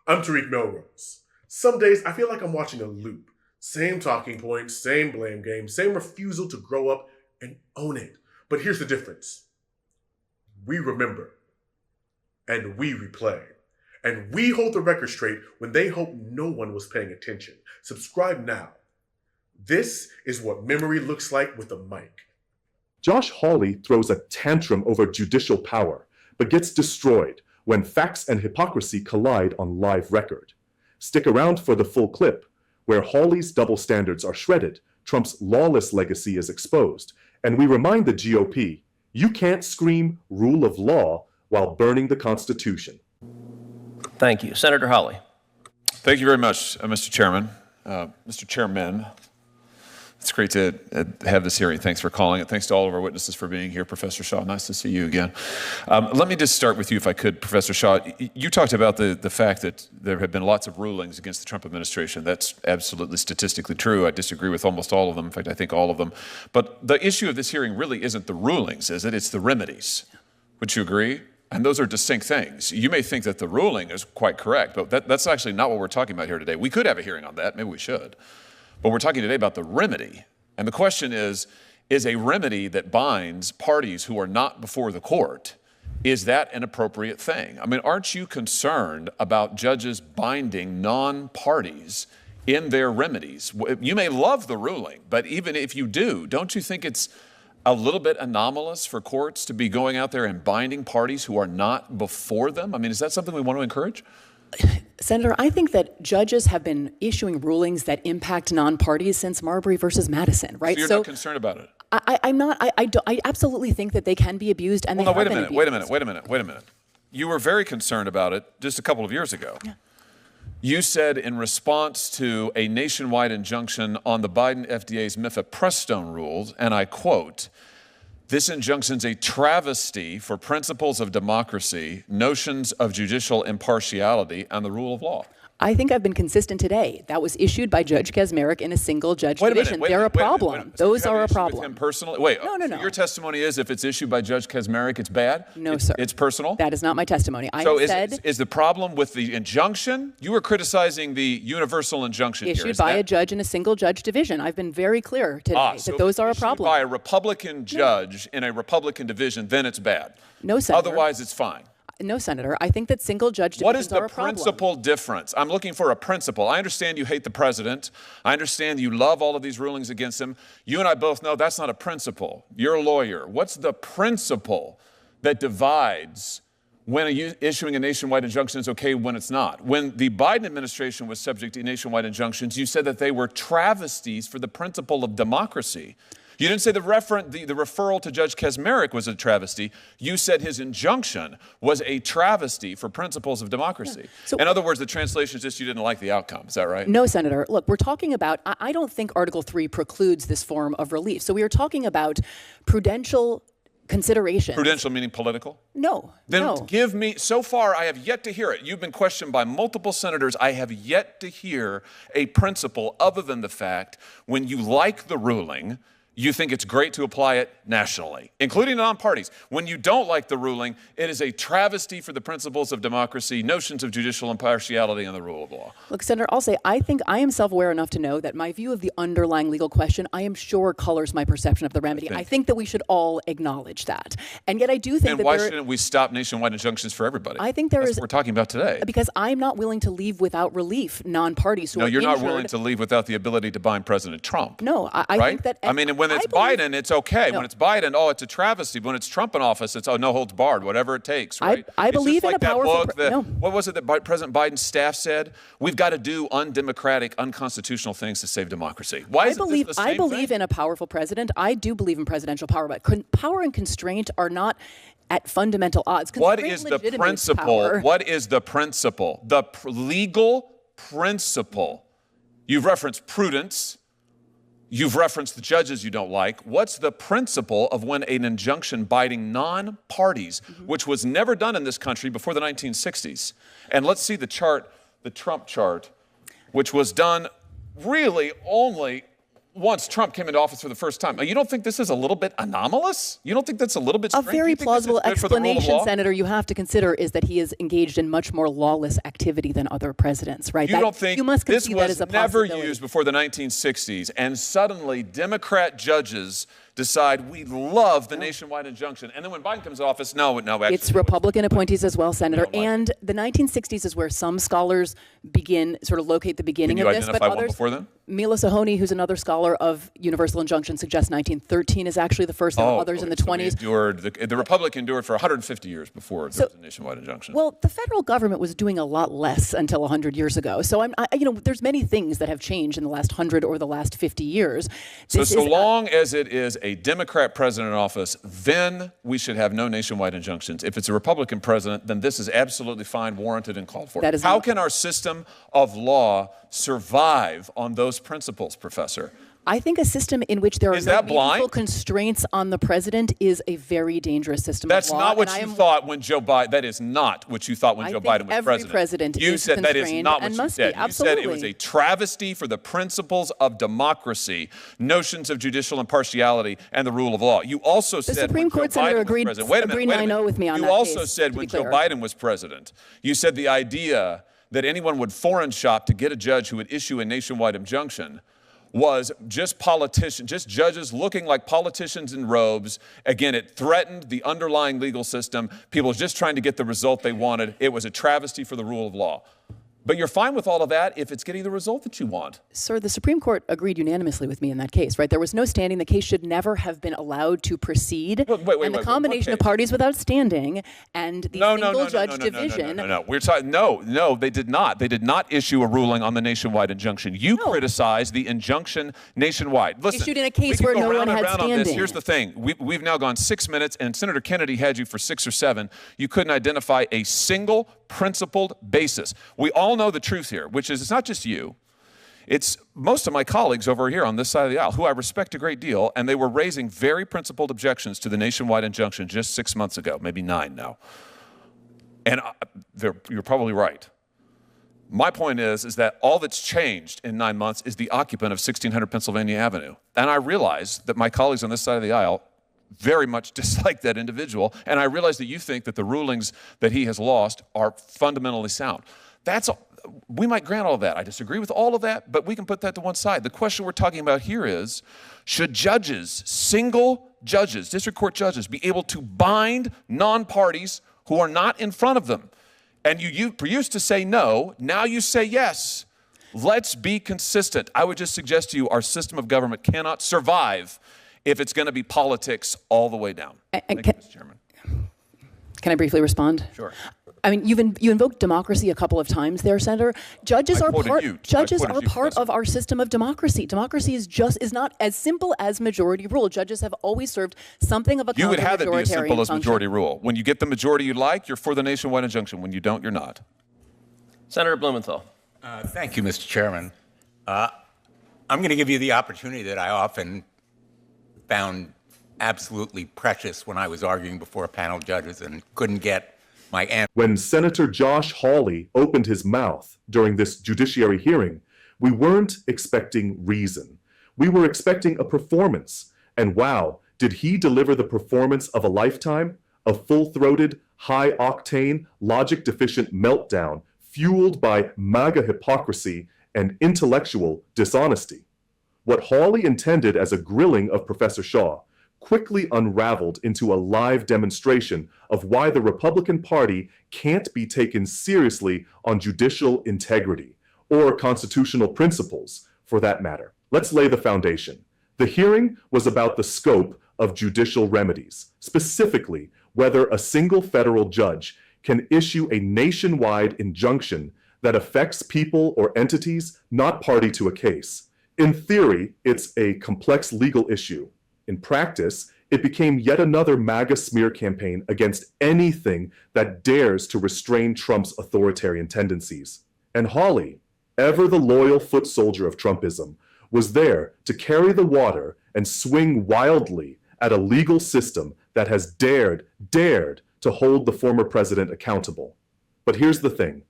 I'm Tariq Melrose. Some days I feel like I'm watching a loop. Same talking points, same blame game, same refusal to grow up and own it. But here's the difference. We remember. And we replay. And we hold the record straight when they hope no one was paying attention. Subscribe now. This is what memory looks like with a mic. Josh Hawley throws a tantrum over judicial power, but gets destroyed when facts and hypocrisy collide on live record. Stick around for the full clip, where Hawley's double standards are shredded, Trump's lawless legacy is exposed, and we remind the GOP, you can't scream rule of law while burning the Constitution. Thank you. Senator Hawley. Thank you very much, Mr. Chairman. Mr. Chairman, it's great to have this hearing. Thanks for calling it. Thanks to all of our witnesses for being here. Professor Shaw, nice to see you again. Let me just start with you, if I could, Professor Shaw. You talked about the fact that there have been lots of rulings against the Trump administration. That's absolutely statistically true. I disagree with almost all of them. In fact, I think all of them. But the issue of this hearing really isn't the rulings, is it? It's the remedies. Would you agree? And those are distinct things. You may think that the ruling is quite correct, but that's actually not what we're talking about here today. We could have a hearing on that. Maybe we should. But we're talking today about the remedy. And the question is a remedy that binds parties who are not before the court, is that an appropriate thing? I mean, aren't you concerned about judges binding non-parties in their remedies? You may love the ruling, but even if you do, don't you think it's a little bit anomalous for courts to be going out there and binding parties who are not before them? I mean, is that something we want to encourage? Senator, I think that judges have been issuing rulings that impact non-parties since Marbury versus Madison, right? So you're not concerned about it? I'm not. I absolutely think that they can be abused, and wait a minute. You were very concerned about it just a couple of years ago. Yeah. You said in response to a nationwide injunction on the Biden FDA's mifepristone rules, and I quote, "This injunction's a travesty for principles of democracy, notions of judicial impartiality, and the rule of law." I think I've been consistent today. That was issued by Judge Kaczmarek in a single judge division. They're a problem. Those are a problem. With him personally? Wait, no. So your testimony is if it's issued by Judge Kaczmarek, it's bad? No, sir. It's personal? That is not my testimony. Is the problem with the injunction? You were criticizing the universal injunction issued by a judge in a single judge division. I've been very clear today that those are a problem. By a Republican judge in a Republican division, then it's bad. No, Senator. Otherwise, it's fine. No, Senator. I think that single judge divisions What is the are a problem. principal difference? I'm looking for a principle. I understand you hate the president. I understand you love all of these rulings against him. You and I both know that's not a principle. You're a lawyer. What's the principle that divides when issuing a nationwide injunction is okay, when it's not? When the Biden administration was subject to nationwide injunctions, you said that they were travesties for the principle of democracy. You didn't say the referral to Judge Kaczmarek was a travesty. You said his injunction was a travesty for principles of democracy. Yeah. So, in other words, the translation is just you didn't like the outcome. Is that right? No, Senator. Look, we're talking about, I don't think Article 3 precludes this form of relief. So we are talking about prudential consideration. Prudential meaning political? No. Then give me, so far I have yet to hear it. You've been questioned by multiple senators. I have yet to hear a principle other than the fact when you like the ruling, you think it's great to apply it nationally, including non-parties. When you don't like the ruling, it is a travesty for the principles of democracy, notions of judicial impartiality, and the rule of law. Look, Senator, I'll say I think I am self-aware enough to know that my view of the underlying legal question, I am sure colors my perception of the remedy. I think that we should all acknowledge that. And yet I do think and why shouldn't we stop nationwide injunctions for everybody? I think that's what we're talking about today. Because I'm not willing to leave without relief non-parties who are injured. No, you're not willing to leave without the ability to bind President Trump. No, I think that... I mean, when it's Biden, it's okay. No. When it's Biden, it's a travesty. When it's Trump in office, it's no holds barred, whatever it takes, right? I believe in a powerful... What was it that President Biden's staff said? We've got to do undemocratic, unconstitutional things to save democracy. Why is this the same I believe in a powerful president. I do believe in presidential power, but power and constraint are not at fundamental odds. What is the principle? Power. What is the principle? The legal principle. You've referenced prudence. You've referenced the judges you don't like. What's the principle of when an injunction binding non-parties, which was never done in this country before the 1960s? And let's see the chart, the Trump chart, which was done really only once Trump came into office for the first time. You don't think this is a little bit anomalous? You don't think that's a little bit strange? A very plausible explanation, law? Senator, you have to consider is that he is engaged in much more lawless activity than other presidents, right? You don't think you must this that as was a never possibility. used before the 1960s, and suddenly Democrat judges decide we love the nationwide injunction, and then when Biden comes to office, no, actually. It's Republican appointees as well, Senator. Like and the 1960s is where some scholars sort of locate the beginning of this. Can you identify one before then? Mila Sohoni, who's another scholar of universal injunction, suggests 1913 is actually the first. There were others in the 20s. The Republic endured for 150 years before there was a nationwide injunction. Well, the federal government was doing a lot less until 100 years ago. So there's many things that have changed in the last 100 or the last 50 years. So long as it is a Democrat president in office, then we should have no nationwide injunctions. If it's a Republican president, then this is absolutely fine, warranted, and called for. How can our system of law survive on those principles, Professor? I think a system in which there are no meaningful constraints on the president is a very dangerous system That's of law. Not what you thought when Joe Biden. That is not what you thought when Joe Biden was every president You is said that is not what you said. You said it was a travesty for the principles of democracy, notions of judicial impartiality, and the rule of law. You also said the Supreme Court senator agreed 9-0 with me on that. You also said when Joe Biden was president, you said the idea that anyone would foreign shop to get a judge who would issue a nationwide injunction was just judges looking like politicians in robes. Again, it threatened the underlying legal system. People just trying to get the result they wanted. It was a travesty for the rule of law. But you're fine with all of that if it's getting the result that you want. Sir, the Supreme Court agreed unanimously with me in that case, right? There was no standing. The case should never have been allowed to proceed. Wait, the combination of parties without standing and the single-judge division. No. We're talking. No, they did not. They did not issue a ruling on the nationwide injunction. You criticized the injunction nationwide. Listen, issued in a case where no one had standing. Here's the thing. We've now gone 6 minutes, and Senator Kennedy had you for 6 or 7. You couldn't identify a single principled basis. We all know the truth here, which is it's not just you. It's most of my colleagues over here on this side of the aisle, who I respect a great deal, and they were raising very principled objections to the nationwide injunction just 6 months ago, maybe 9 now. And you're probably right. My point is that all that's changed in 9 months is the occupant of 1600 Pennsylvania Avenue. And I realize that my colleagues on this side of the aisle very much dislike that individual, and I realize that you think that the rulings that he has lost are fundamentally sound. We might grant all of that. I disagree with all of that, but we can put that to one side. The question we're talking about here is, should judges, single judges, district court judges, be able to bind non-parties who are not in front of them? And you used to say no, now you say yes. Let's be consistent. I would just suggest to you our system of government cannot survive if it's going to be politics all the way down. Thank you, Mr. Chairman. Can I briefly respond? Sure. I mean, you invoked democracy a couple of times there, Senator. Judges are part of our system of democracy. Democracy is not as simple as majority rule. Judges have always served something of a You would have it be as simple as function. majority rule. When you get the majority you like, you're for the nationwide injunction. When you don't, you're not. Senator Blumenthal. Thank you, Mr. Chairman. I'm going to give you the opportunity that I often found absolutely precious when I was arguing before a panel of judges and couldn't get my answer. When Senator Josh Hawley opened his mouth during this judiciary hearing, we weren't expecting reason. We were expecting a performance. And wow, did he deliver the performance of a lifetime? A full-throated, high-octane, logic-deficient meltdown fueled by MAGA hypocrisy and intellectual dishonesty. What Hawley intended as a grilling of Professor Shaw quickly unraveled into a live demonstration of why the Republican Party can't be taken seriously on judicial integrity, or constitutional principles, for that matter. Let's lay the foundation. The hearing was about the scope of judicial remedies, specifically whether a single federal judge can issue a nationwide injunction that affects people or entities not party to a case. In theory, it's a complex legal issue. In practice, it became yet another MAGA smear campaign against anything that dares to restrain Trump's authoritarian tendencies. And Hawley, ever the loyal foot soldier of Trumpism, was there to carry the water and swing wildly at a legal system that has dared to hold the former president accountable. But here's the thing.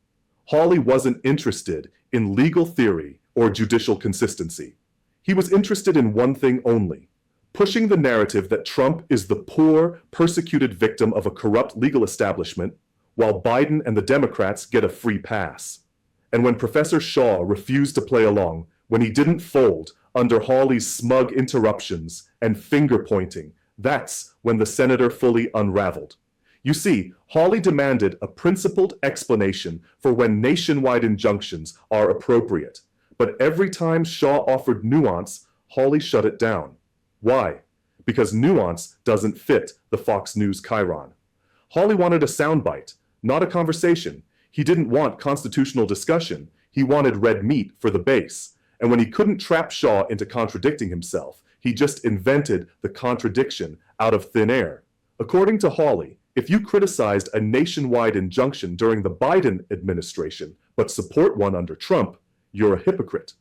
Hawley wasn't interested in legal theory or judicial consistency. He was interested in one thing only: pushing the narrative that Trump is the poor, persecuted victim of a corrupt legal establishment, while Biden and the Democrats get a free pass. And when Professor Shaw refused to play along, when he didn't fold under Hawley's smug interruptions and finger-pointing, that's when the senator fully unraveled. You see, Hawley demanded a principled explanation for when nationwide injunctions are appropriate. But every time Shaw offered nuance, Hawley shut it down. Why? Because nuance doesn't fit the Fox News chyron. Hawley wanted a soundbite, not a conversation. He didn't want constitutional discussion. He wanted red meat for the base. And when he couldn't trap Shaw into contradicting himself, he just invented the contradiction out of thin air. According to Hawley, if you criticized a nationwide injunction during the Biden administration, but support one under Trump, you're a hypocrite.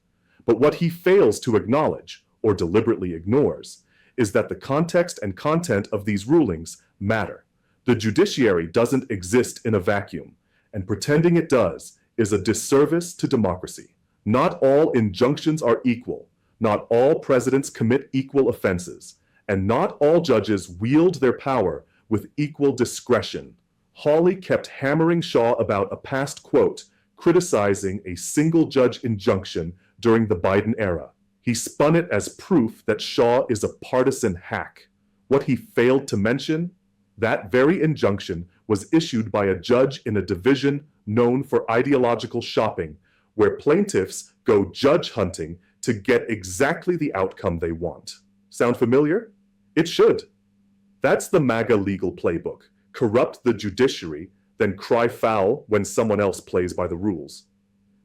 But what he fails to acknowledge, or deliberately ignores, is that the context and content of these rulings matter. The judiciary doesn't exist in a vacuum, and pretending it does is a disservice to democracy. Not all injunctions are equal. Not all presidents commit equal offenses, and not all judges wield their power with equal discretion. Hawley kept hammering Shaw about a past quote, criticizing a single judge injunction during the Biden era. He spun it as proof that Shaw is a partisan hack. What he failed to mention? That very injunction was issued by a judge in a division known for ideological shopping, where plaintiffs go judge hunting to get exactly the outcome they want. Sound familiar? It should. That's the MAGA legal playbook. Corrupt the judiciary, then cry foul when someone else plays by the rules.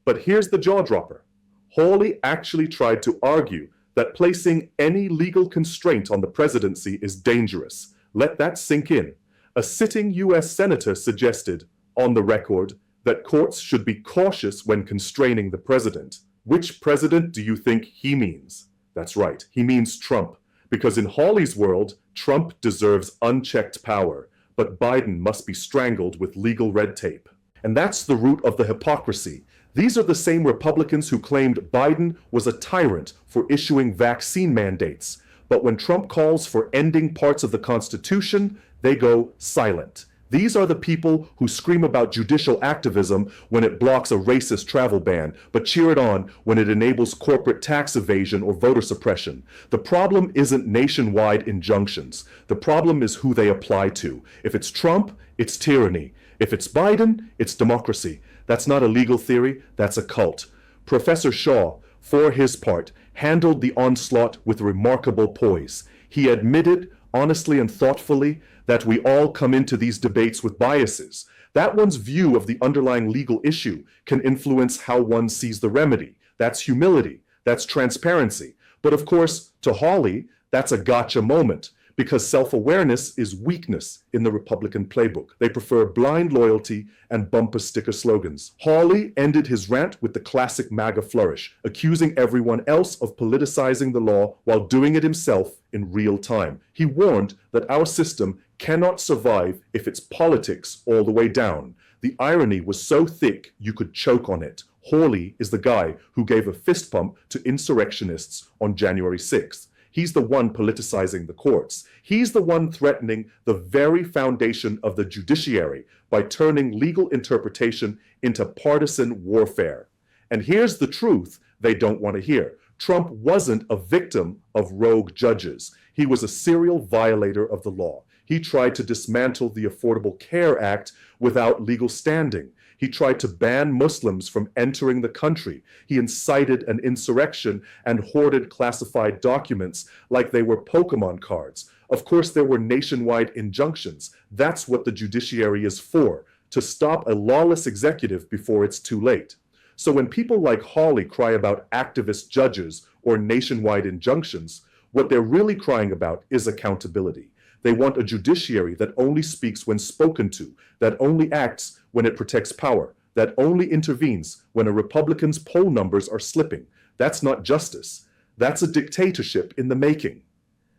But here's the jaw-dropper. Hawley actually tried to argue that placing any legal constraint on the presidency is dangerous. Let that sink in. A sitting U.S. senator suggested, on the record, that courts should be cautious when constraining the president. Which president do you think he means? That's right, he means Trump. Because in Hawley's world, Trump deserves unchecked power, but Biden must be strangled with legal red tape. And that's the root of the hypocrisy. These are the same Republicans who claimed Biden was a tyrant for issuing vaccine mandates. But when Trump calls for ending parts of the Constitution, they go silent. These are the people who scream about judicial activism when it blocks a racist travel ban, but cheer it on when it enables corporate tax evasion or voter suppression. The problem isn't nationwide injunctions. The problem is who they apply to. If it's Trump, it's tyranny. If it's Biden, it's democracy. That's not a legal theory, that's a cult. Professor Shaw, for his part, handled the onslaught with remarkable poise. He admitted, honestly and thoughtfully, that we all come into these debates with biases. That one's view of the underlying legal issue can influence how one sees the remedy. That's humility. That's transparency. But of course, to Hawley, that's a gotcha moment, because self-awareness is weakness in the Republican playbook. They prefer blind loyalty and bumper sticker slogans. Hawley ended his rant with the classic MAGA flourish, accusing everyone else of politicizing the law while doing it himself in real time. He warned that our system cannot survive if it's politics all the way down. The irony was so thick you could choke on it. Hawley is the guy who gave a fist pump to insurrectionists on January 6th. He's the one politicizing the courts. He's the one threatening the very foundation of the judiciary by turning legal interpretation into partisan warfare. And here's the truth they don't want to hear. Trump wasn't a victim of rogue judges. He was a serial violator of the law. He tried to dismantle the Affordable Care Act without legal standing. He tried to ban Muslims from entering the country. He incited an insurrection and hoarded classified documents like they were Pokemon cards. Of course, there were nationwide injunctions. That's what the judiciary is for, to stop a lawless executive before it's too late. So when people like Hawley cry about activist judges or nationwide injunctions, what they're really crying about is accountability. They want a judiciary that only speaks when spoken to, that only acts when it protects power, that only intervenes when a Republican's poll numbers are slipping. That's not justice. That's a dictatorship in the making.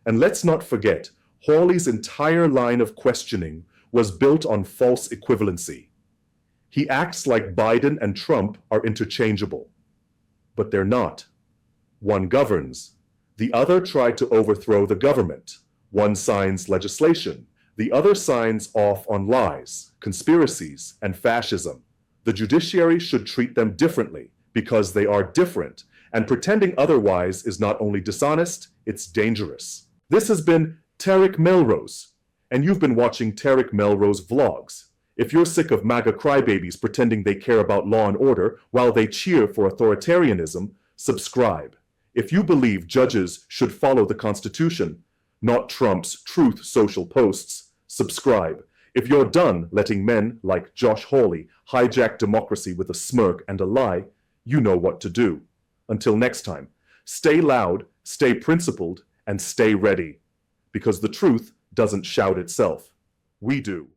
And let's not forget, Hawley's entire line of questioning was built on false equivalency. He acts like Biden and Trump are interchangeable, but they're not. one governs. The other try to overthrow the government. One signs legislation. The other signs off on lies, conspiracies, and fascism. The judiciary should treat them differently because they are different, and pretending otherwise is not only dishonest, it's dangerous. This has been Tarek Melrose, and you've been watching Tarek Melrose Vlogs. If you're sick of MAGA crybabies pretending they care about law and order while they cheer for authoritarianism, subscribe. If you believe judges should follow the Constitution, not Trump's truth social posts, subscribe. If you're done letting men like Josh Hawley hijack democracy with a smirk and a lie, you know what to do. Until next time, stay loud, stay principled, and stay ready. Because the truth doesn't shout itself. We do.